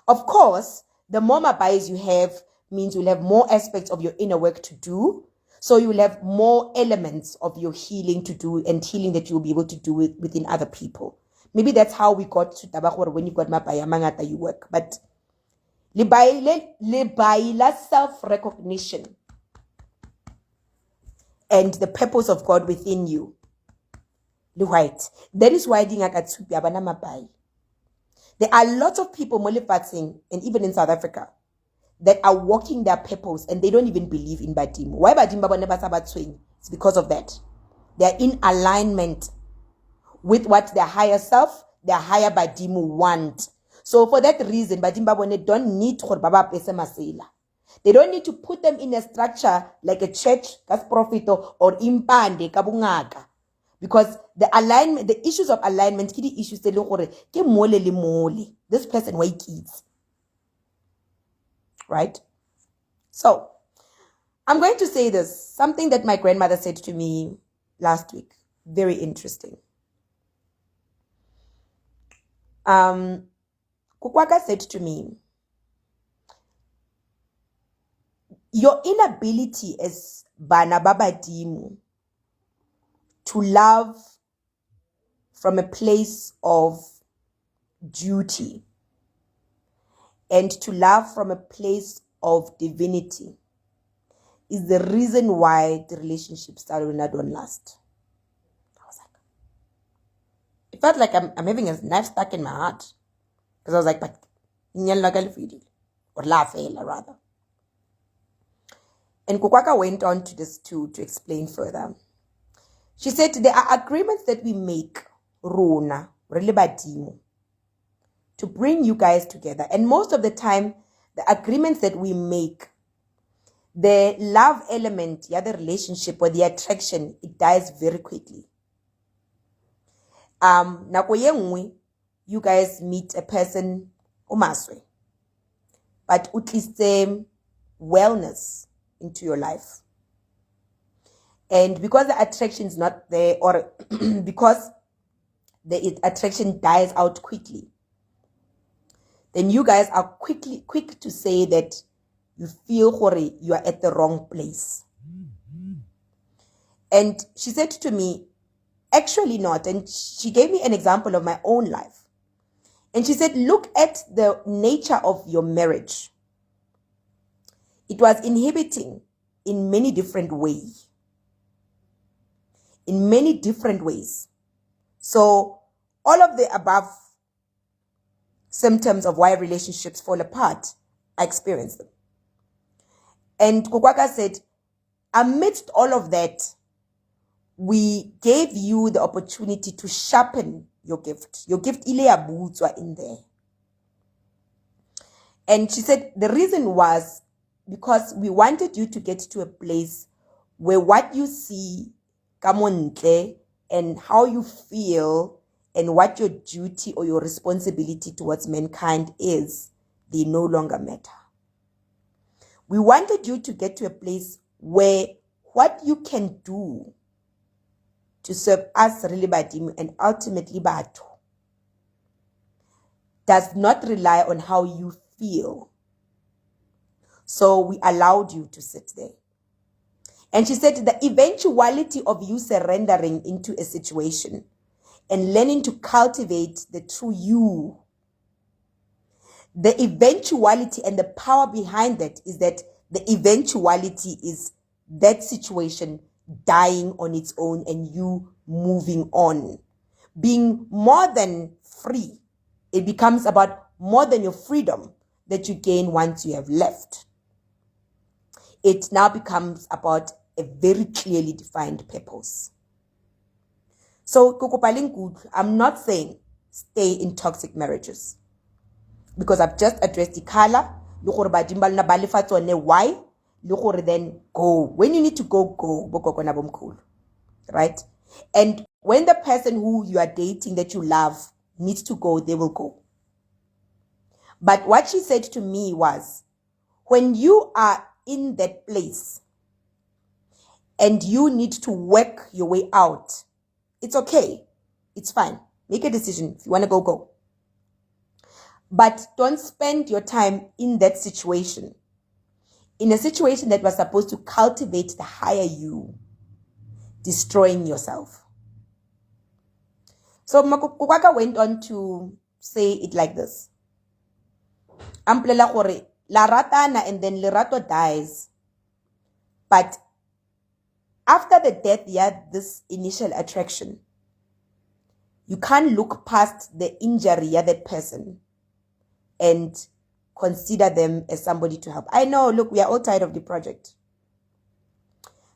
Of course, the more mabais you have means you'll have more aspects of your inner work to do. So you will have more elements of your healing to do and healing that you'll be able to do within other people. Maybe that's how we got to tabakor when you got mabaya mangata you work. But libaila self-recognition and the purpose of God within you. That is why there are lots of people and even in South Africa that are walking their purpose and they don't even believe in Badim. Why Badim Baba never swing? It's because of that. They're in alignment with what their higher self, their higher Badimu want. So for that reason, Badim Baba don't need Baba Pese Masela. They don't need to put them in a structure like a church, that's profito, or impande, kabungaga. Because the alignment, the issues of alignment, kidi issues they look ke mole le mole. This person why kids. Right? So, I'm going to say this. Something that my grandmother said to me last week. Very interesting. Kukwaka said to me, your inability as Bana Baba Dimu to love from a place of duty and to love from a place of divinity is the reason why the relationship started and don't last. I was like, it felt like I'm having a knife stuck in my heart. Because I was like, but or Lafela rather. And Kukwaka went on to this to explain further. She said there are agreements that we make, Rona, Relibadimu, to bring you guys together. And most of the time, the agreements that we make, the love element, the other relationship or the attraction, it dies very quickly. You guys meet a person, umaswe, but utliste wellness into your life. And because the attraction is not there, or because the attraction dies out quickly, then you guys are quick to say that you feel you are at the wrong place. And she said to me, actually not. And she gave me an example of my own life. And she said, look at the nature of your marriage. it was inhibiting in many different ways. In many different ways. So all of the above symptoms of why relationships fall apart, I experienced them. And Kukwaka said, amidst all of that, we gave you the opportunity to sharpen your gift. Your gift ile yabutswa in there. And she said the reason was because we wanted you to get to a place where what you see kamontle and how you feel and what your duty or your responsibility towards mankind is, they no longer matter. We wanted you to get to a place where what you can do to serve us really badimo and ultimately batho does not rely on how you feel. So we allowed you to sit there. And she said the eventuality of you surrendering into a situation and learning to cultivate the true you, the eventuality and the power behind that is that the eventuality is that situation dying on its own and you moving on, being more than free. It becomes about more than your freedom that you gain once you have left. It now becomes about a very clearly defined purpose. So, I'm not saying stay in toxic marriages, because I've just addressed the color. Why? Then go. When you need to go, go. Right? And when the person who you are dating that you love needs to go, they will go. But what she said to me was, when you are in that place and you need to work your way out, it's okay. It's fine. Make a decision. If you want to go, go. But don't spend your time in that situation, in a situation that was supposed to cultivate the higher you, destroying yourself. So Makukwaka went on to say it like this. Amplela gore la ratana and then lerato dies. But after the death, this initial attraction, you can't look past the injury of that person and consider them as somebody to help. I know, look, we are all tired of the project.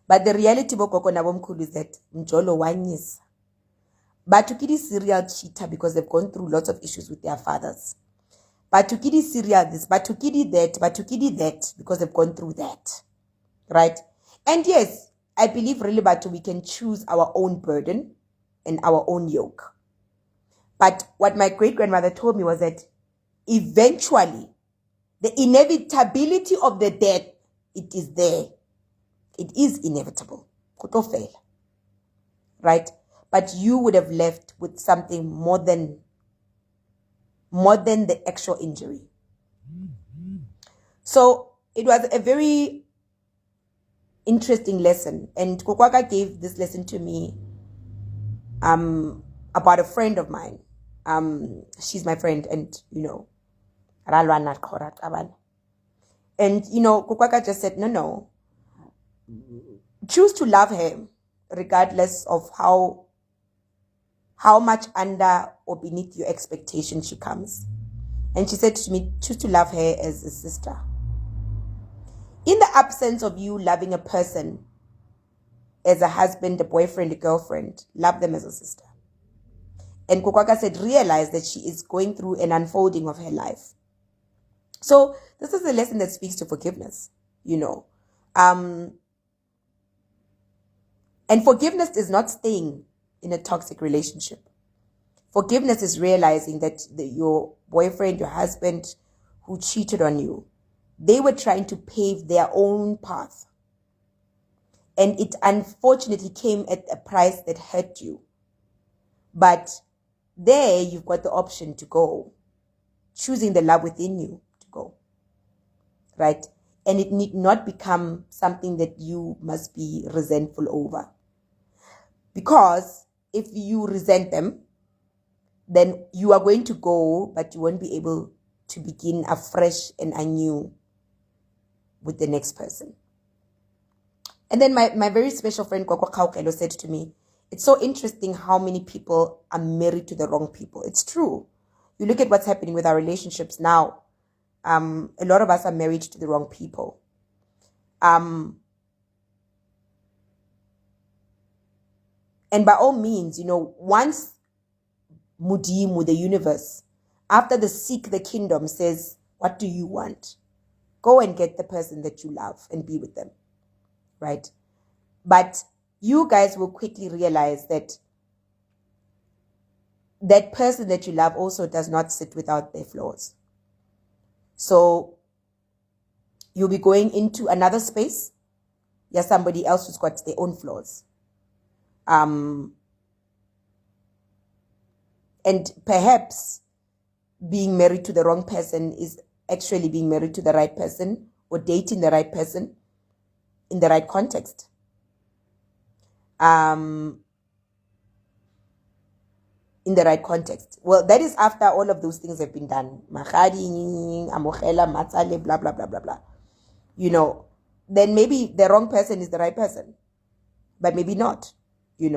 But the reality is that Mjolo wanyis. Batukidi serial cheater because they've gone through lots of issues with their fathers. Batukidi serial this, Batukidi that because they've gone through that. Right? And yes, I believe really we can choose our own burden and our own yoke. But what my great-grandmother told me was that eventually, the inevitability of the death, it is there. It is inevitable. Right? But you would have left with something more than the actual injury. So it was a very interesting lesson. And Kukwaka gave this lesson to me about a friend of mine. She's my friend, and and Kukwaka just said, no, choose to love her regardless of how much under or beneath your expectation she comes. And she said to me, choose to love her as a sister. In the absence of you loving a person as a husband, a boyfriend, a girlfriend, love them as a sister. And Kukwaka said, realize that she is going through an unfolding of her life. So this is a lesson that speaks to forgiveness, And forgiveness is not staying in a toxic relationship. Forgiveness is realizing that your boyfriend, your husband who cheated on you, they were trying to pave their own path. And it unfortunately came at a price that hurt you. But there you've got the option to go, choosing the love within you to go. Right? And it need not become something that you must be resentful over. Because if you resent them, then you are going to go, but you won't be able to begin afresh and anew. with the next person. And then my very special friend Koko Kaukelo said to me, it's so interesting how many people are married to the wrong people. It's true. You look at what's happening with our relationships now. A lot of us are married to the wrong people. And by all means, once Mudimu, the universe, after the seek the kingdom says, what do you want? Go and get the person that you love and be with them, right? But you guys will quickly realize that that person that you love also does not sit without their flaws. So you'll be going into another space. You're somebody else who's got their own flaws. And perhaps being married to the wrong person is actually being married to the right person or dating the right person in the right context. In the right context. Well, that is after all of those things have been done. Mahadi, amochela, matsale, blah, blah, blah, blah, blah. Then maybe the wrong person is the right person. But maybe not. Maybe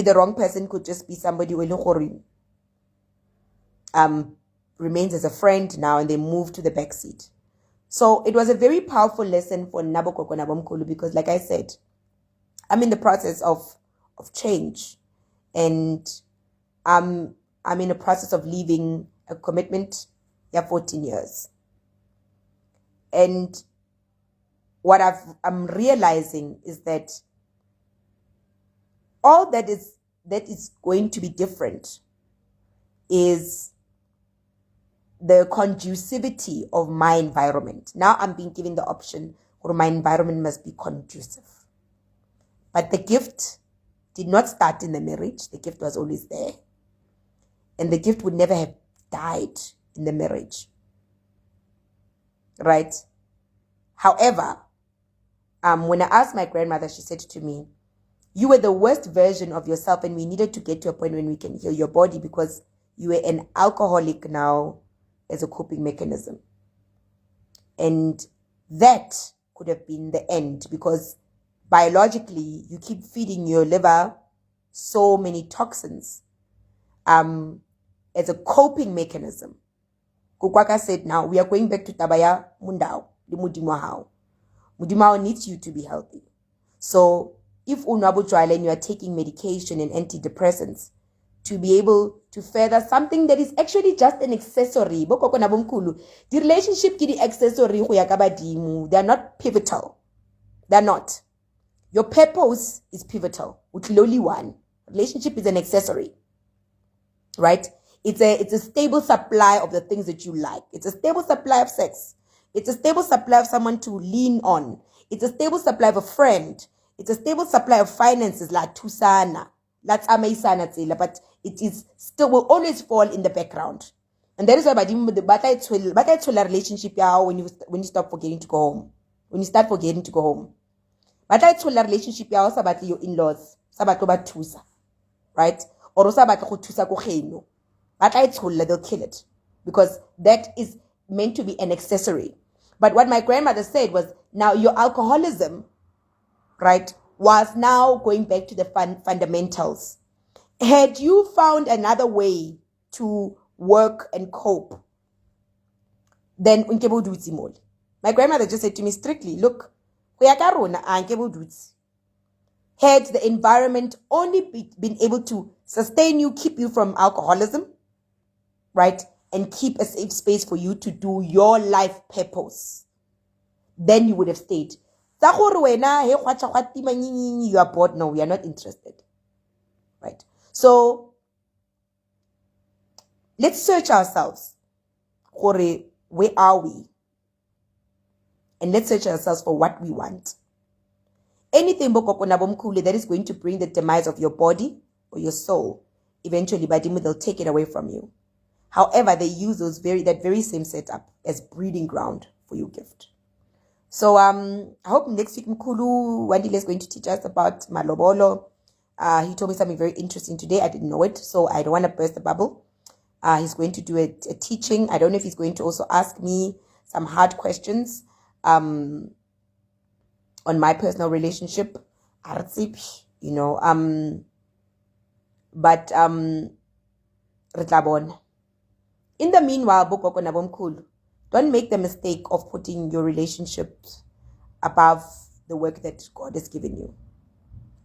the wrong person could just be somebody who remains as a friend now and they move to the back seat. So it was a very powerful lesson for Nabokoko Nabomkulu because, like I said, I'm in the process of change. And I'm in a process of leaving a commitment 14 years. And what I'm realizing is that all that is going to be different is the conducivity of my environment. Now I'm being given the option where my environment must be conducive. But the gift did not start in the marriage. The gift was always there. And the gift would never have died in the marriage. Right? However, when I asked my grandmother, she said to me, you were the worst version of yourself and we needed to get to a point when we can heal your body because you were an alcoholic now as a coping mechanism. And that could have been the end because biologically, you keep feeding your liver so many toxins as a coping mechanism. Kukwaka said, now we are going back to Tabaya Mundao, the Mudimahao. Mudimahao needs you to be healthy. So if Unabuchwale and you are taking medication and antidepressants to be able to further something that is actually just an accessory, the relationship ki di accessory, they are not pivotal. They're not. Your purpose is pivotal. Utloli one. Relationship is an accessory. Right? It's a stable supply of the things that you like. It's a stable supply of sex. It's a stable supply of someone to lean on. It's a stable supply of a friend. It's a stable supply of finances like Tusana. That's Amaisana Tsela, but it is still will always fall in the background. And that is why the battle relationship when you stop forgetting to go home. When you start forgetting to go home. But I told a relationship ya about your in-laws, sabato ba tusa, right? Or sabato go tusa go geno. But I told they'll kill it because that is meant to be an accessory. But what my grandmother said was, now your alcoholism, right, was now going back to the fundamentals. Had you found another way to work and cope, then unkebo duti mol. My grandmother just said to me strictly, look, had the environment only been able to sustain you, keep you from alcoholism, right, and keep a safe space for you to do your life purpose, then you would have stayed. You are bored. No, we are not interested. Right? So, let's search ourselves. Where are we? And let's search ourselves for what we want. Anything that is going to bring the demise of your body or your soul, eventually, they'll take it away from you. However, they use that very same setup as breeding ground for your gift. So I hope next week Mkulu Wandile is going to teach us about Malobolo. He told me something very interesting today. I didn't know it, so I don't want to burst the bubble. He's going to do a teaching. I don't know if he's going to also ask me some hard questions on my personal relationship, you know, but in the meanwhile, don't make the mistake of putting your relationships above the work that God has given you.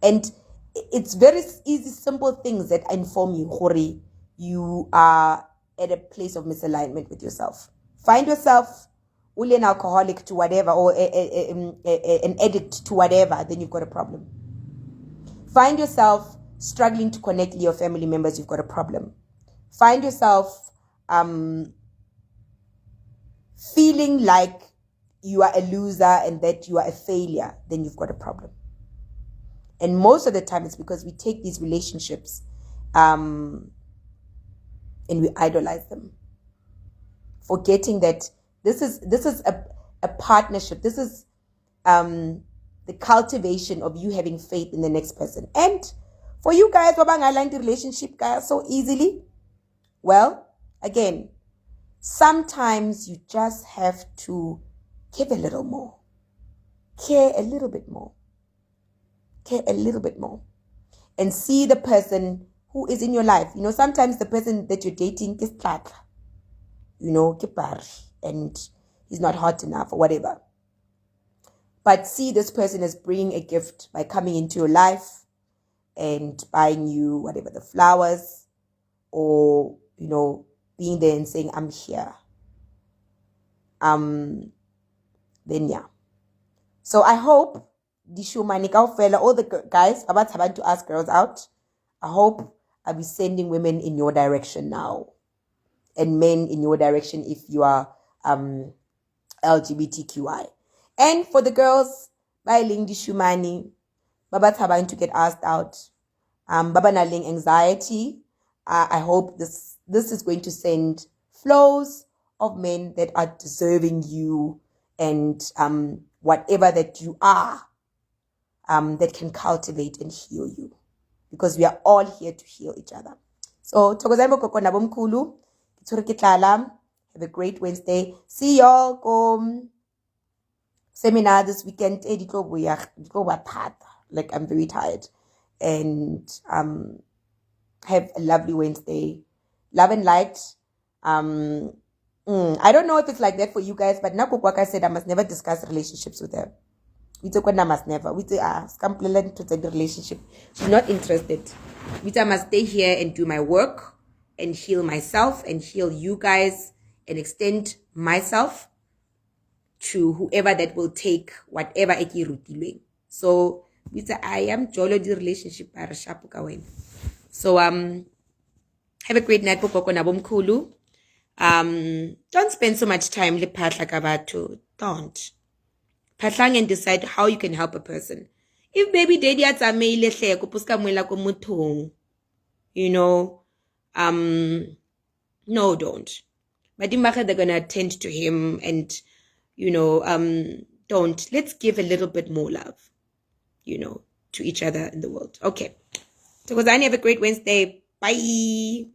And it's very easy, simple things that inform you, Hori, you are at a place of misalignment with yourself. Find yourself only an alcoholic to whatever, or an addict to whatever, then you've got a problem. Find yourself struggling to connect with your family members, you've got a problem. Find yourself feeling like you are a loser and that you are a failure, then you've got a problem. And most of the time it's because we take these relationships and we idolize them, forgetting that this is a partnership. This is the cultivation of you having faith in the next person. And for you guys who align the relationship guys so easily, well, again, sometimes you just have to give a little more, care a little bit more, and see the person who is in your life. You know, sometimes the person that you're dating is tlatra, you know, and he's not hot enough or whatever. But see this person as bringing a gift by coming into your life and buying you whatever, the flowers, or, you know, being there and saying, I'm here. Then yeah. So I hope all the guys about to ask girls out, I hope I'll be sending women in your direction now, and men in your direction if you are LGBTQI. And for the girls, by Ling Dishumani, Baba Taban to get asked out. Baba Naling anxiety. I hope this is going to send flows of men that are deserving you, and whatever that you are, that can cultivate and heal you, because we are all here to heal each other. So have a great Wednesday. See y'all seminar this weekend. Like, I'm very tired. And have a lovely Wednesday. Love and light. I don't know if it's like that for you guys, but Nakukwaka said I must never discuss relationships with her. We took one, I must never. We say, scamplelent to the relationship. She's not interested. I must stay here and do my work and heal myself and heal you guys and extend myself to whoever that will take whatever eki rutileng. So I am jolo the relationship. So have a great night. Don't spend so much time don't. Patlang and decide how you can help a person. If baby daddy at you know, no, don't. But they're gonna attend to him, and you know, don't. Let's give a little bit more love, you know, to each other in the world. Okay. So, have a great Wednesday. Bye.